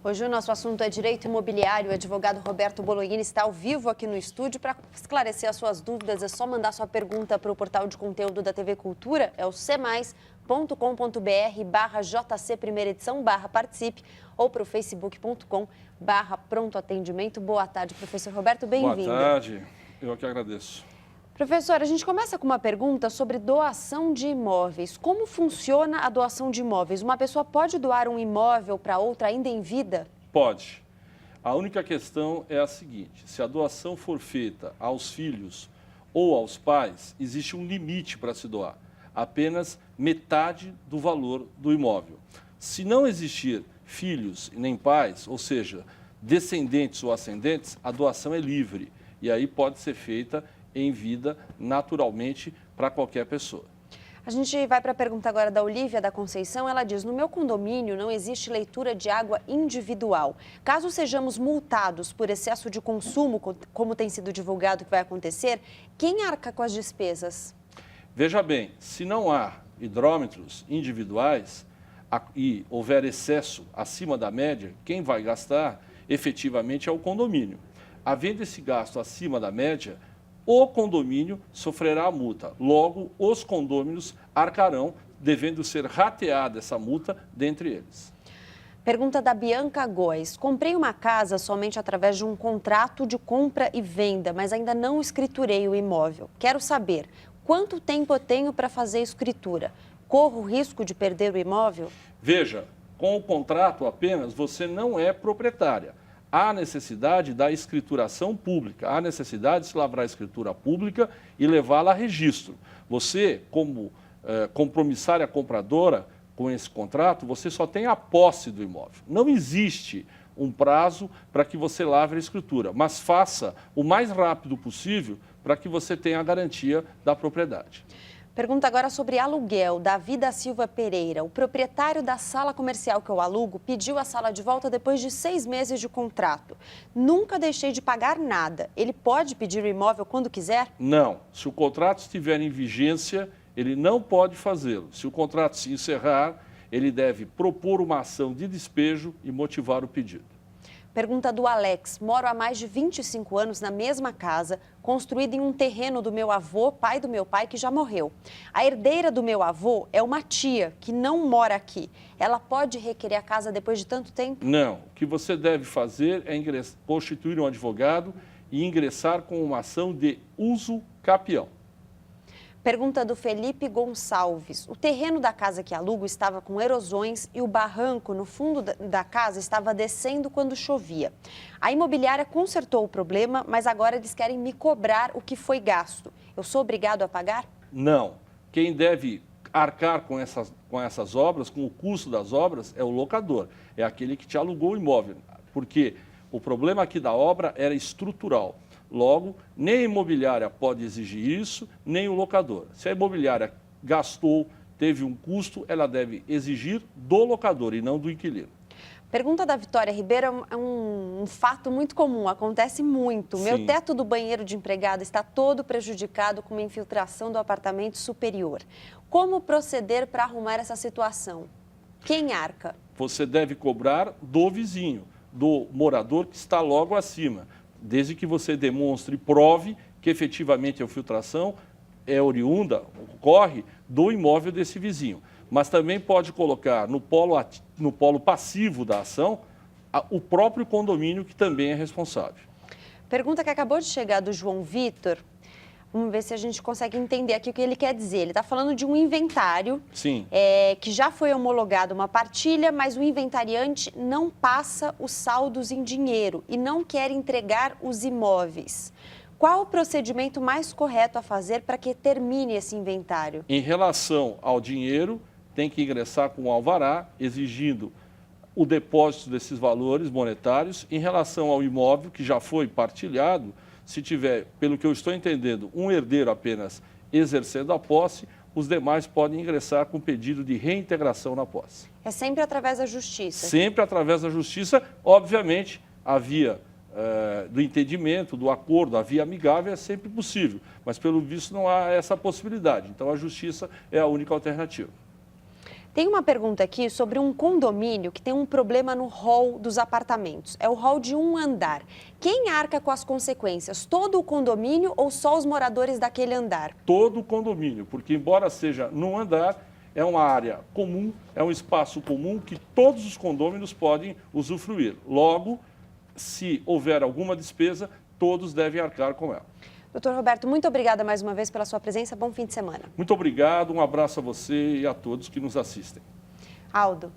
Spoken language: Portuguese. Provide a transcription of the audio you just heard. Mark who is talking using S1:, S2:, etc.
S1: Hoje o nosso assunto é direito imobiliário. O advogado Roberto Bolognini está ao vivo aqui no estúdio para esclarecer as suas dúvidas. É só mandar sua pergunta para o portal de conteúdo da TV Cultura, é o cmais.com.br/JC Primeira Edição/participe ou para o facebook.com/pronto atendimento. Boa tarde, professor Roberto, bem-vindo.
S2: Boa tarde, eu que agradeço.
S1: Professor, a gente começa com uma pergunta sobre doação de imóveis. Como funciona a doação de imóveis? Uma pessoa pode doar um imóvel para outra ainda em vida?
S2: Pode. A única questão é a seguinte: se a doação for feita aos filhos ou aos pais, existe um limite para se doar. Apenas metade do valor do imóvel. Se não existir filhos nem pais, ou seja, descendentes ou ascendentes, a doação é livre. E aí pode ser feita em vida, naturalmente, para qualquer pessoa.
S1: A gente vai para a pergunta agora da Olívia da Conceição. Ela diz: no meu condomínio não existe leitura de água individual. Caso sejamos multados por excesso de consumo, como tem sido divulgado que vai acontecer, quem arca com as despesas?
S2: Veja bem, se não há hidrômetros individuais e houver excesso acima da média, quem vai gastar efetivamente é o condomínio. Havendo esse gasto acima da média, o condomínio sofrerá a multa. Logo, os condôminos arcarão, devendo ser rateada essa multa dentre eles.
S1: Pergunta da Bianca Góes. Comprei uma casa somente através de um contrato de compra e venda, mas ainda não escriturei o imóvel. Quero saber, quanto tempo eu tenho para fazer a escritura? Corro o risco de perder o imóvel?
S2: Veja, com o contrato apenas, você não é proprietária. Há necessidade da escrituração pública, há necessidade de se lavrar a escritura pública e levá-la a registro. Você, como compromissária compradora com esse contrato, você só tem a posse do imóvel. Não existe um prazo para que você lavre a escritura, mas faça o mais rápido possível para que você tenha a garantia da propriedade.
S1: Pergunta agora sobre aluguel, Davi da Silva Pereira. O proprietário da sala comercial que eu alugo pediu a sala de volta depois de 6 meses de contrato. Nunca deixei de pagar nada. Ele pode pedir o imóvel quando quiser?
S2: Não. Se o contrato estiver em vigência, ele não pode fazê-lo. Se o contrato se encerrar, ele deve propor uma ação de despejo e motivar o pedido.
S1: Pergunta do Alex. Moro há mais de 25 anos na mesma casa, construída em um terreno do meu avô, pai do meu pai, que já morreu. A herdeira do meu avô é uma tia que não mora aqui. Ela pode requerer a casa depois de tanto tempo?
S2: Não. O que você deve fazer é constituir um advogado e ingressar com uma ação de uso capião.
S1: Pergunta do Felipe Gonçalves. O terreno da casa que alugo estava com erosões e o barranco no fundo da casa estava descendo quando chovia. A imobiliária consertou o problema, mas agora eles querem me cobrar o que foi gasto. Eu sou obrigado a pagar?
S2: Não. Quem deve arcar com essas obras, com o custo das obras, é o locador. É aquele que te alugou o imóvel. Porque o problema aqui da obra era estrutural. Logo, nem a imobiliária pode exigir isso, nem o locador. Se a imobiliária gastou, teve um custo, ela deve exigir do locador e não do inquilino.
S1: Pergunta da Vitória Ribeiro é um fato muito comum, acontece muito.
S2: Sim.
S1: Meu teto do banheiro de empregada está todo prejudicado com uma infiltração do apartamento superior. Como proceder para arrumar essa situação? Quem arca?
S2: Você deve cobrar do vizinho, do morador que está logo acima, desde que você demonstre e prove que efetivamente a infiltração é oriunda, ocorre do imóvel desse vizinho. Mas também pode colocar no polo passivo da ação o próprio condomínio, que também é responsável.
S1: Pergunta que acabou de chegar do João Vitor. Vamos ver se a gente consegue entender aqui o que ele quer dizer. Ele está falando de um inventário.
S2: Sim.
S1: Que já foi homologado uma partilha, mas o inventariante não passa os saldos em dinheiro e não quer entregar os imóveis. Qual o procedimento mais correto a fazer para que termine esse inventário?
S2: Em relação ao dinheiro, tem que ingressar com o alvará, exigindo o depósito desses valores monetários. Em relação ao imóvel, que já foi partilhado, se tiver, pelo que eu estou entendendo, um herdeiro apenas exercendo a posse, os demais podem ingressar com pedido de reintegração na posse.
S1: É sempre através da justiça?
S2: Sempre através da justiça. Obviamente, a via do entendimento, do acordo, a via amigável é sempre possível, mas pelo visto não há essa possibilidade. Então a justiça é a única alternativa.
S1: Tem uma pergunta aqui sobre um condomínio que tem um problema no hall dos apartamentos. É o hall de um andar. Quem arca com as consequências? Todo o condomínio ou só os moradores daquele andar?
S2: Todo o condomínio, porque embora seja num andar, é uma área comum, é um espaço comum que todos os condôminos podem usufruir. Logo, se houver alguma despesa, todos devem arcar com ela.
S1: Doutor Roberto, muito obrigada mais uma vez pela sua presença. Bom fim de semana.
S2: Muito obrigado, um abraço a você e a todos que nos assistem.
S1: Aldo.